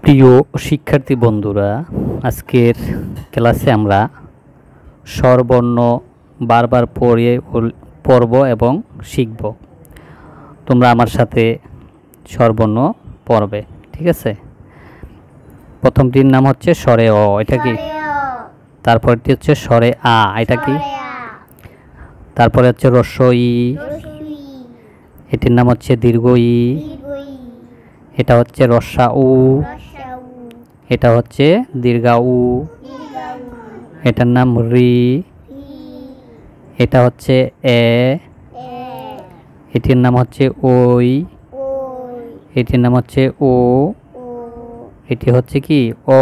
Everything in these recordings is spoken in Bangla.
প্রিয় শিক্ষার্থী বন্ধুরা, আজকের ক্লাসে আমরা স্বরবর্ণ বারবার পড়ব এবং শিখব। তোমরা আমার সাথে স্বরবর্ণ পড়বে, ঠিক আছে? প্রথমটির নাম হচ্ছে স্বরে অ, এটা কি? তারপরটি হচ্ছে স্বরে আ, এটা কি? তারপরে হচ্ছে হ্রস্ব ই, এটির নাম হচ্ছে দীর্ঘ ই, এটা হচ্ছে রস্যা উ, এটা হচ্ছে দীর্ঘা উ, এটার নাম রি, এটা হচ্ছে এ, এটির নাম হচ্ছে ওই, এটির নাম হচ্ছে ও, এটি হচ্ছে কি ও।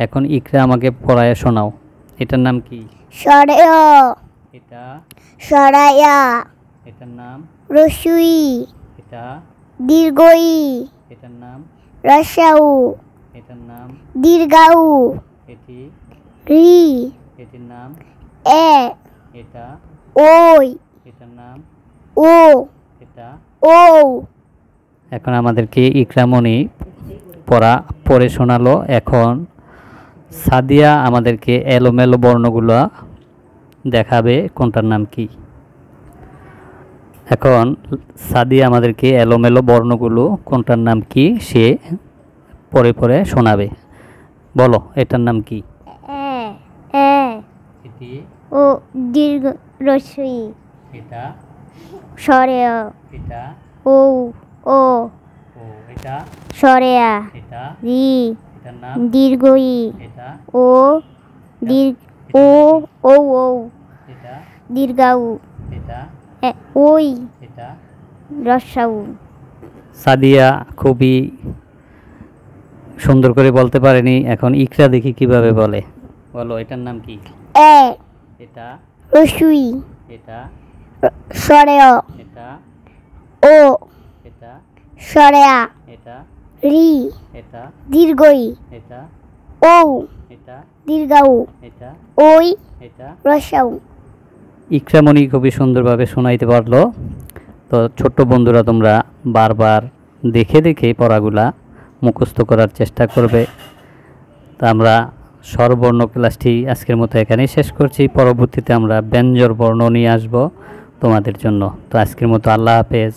এখন ইকরা আমাকে পড়ায় শোনাও, এটার নাম কি? স্বরে অ, এটা স্বরায়া, এটার নাম রস্যই, এটা দীর্ঘই, এটার নাম রস্যাউ, এটার নাম দীর্ঘাউ, এটি, রি, এটির নাম এ, এটা, ওই, এটার নাম ও, এটা। ও। এখন আমাদেরকে ইকরামণি পড়ে শোনালো। এখন সাদিয়া আমাদেরকে এলোমেলো বর্ণগুলো দেখাবে কোনটার নাম কি। এখন সাদিয়া আমাদেরকে এলোমেলো বর্ণগুলো কোনটার নাম কি সে পড়ে পড়ে শোনাবে। বলো, এটার নাম কি? এ, এটি, ও, দীর্ঘ রস্যই, এটা, স্বরে অ, এটা, ও, ও, ও, এটা, স্বরে আ, এটা, রি, এটার নাম দীর্ঘই, এটা, ও, দীর্ঘ ও, ও, ও, এটা, দীর্ঘাউ, এটা, ওই, এটা। রস্যাউ। সাদিয়া খুবই সুন্দর করে বলতে পারেনি। এখন ইকরা দেখি কিভাবে বলে। বলো, এটার নাম কি? এ, এটা, রস্যই, এটা, স্বরে অ, এটা, ও, এটা, স্বরে আ, এটা, রি, এটা, দীর্ঘই, এটা, ও, এটা, দীর্ঘাউ, এটা, ওই, এটা। রস্যাউ। ইকরামণি খুবই সুন্দরভাবে শোনাইতে পারলো। তো ছোট্ট বন্ধুরা, তোমরা বারবার দেখে দেখে পড়াগুলা মুখস্থ করার চেষ্টা করবে। তা আমরা স্বরবর্ণ ক্লাসটি আজকের মতো এখানেই শেষ করছি। পরবর্তীতে আমরা ব্যঞ্জন বর্ণ নিয়ে আসবো তোমাদের জন্য। তো আজকের মতো আল্লাহ হাফেজ।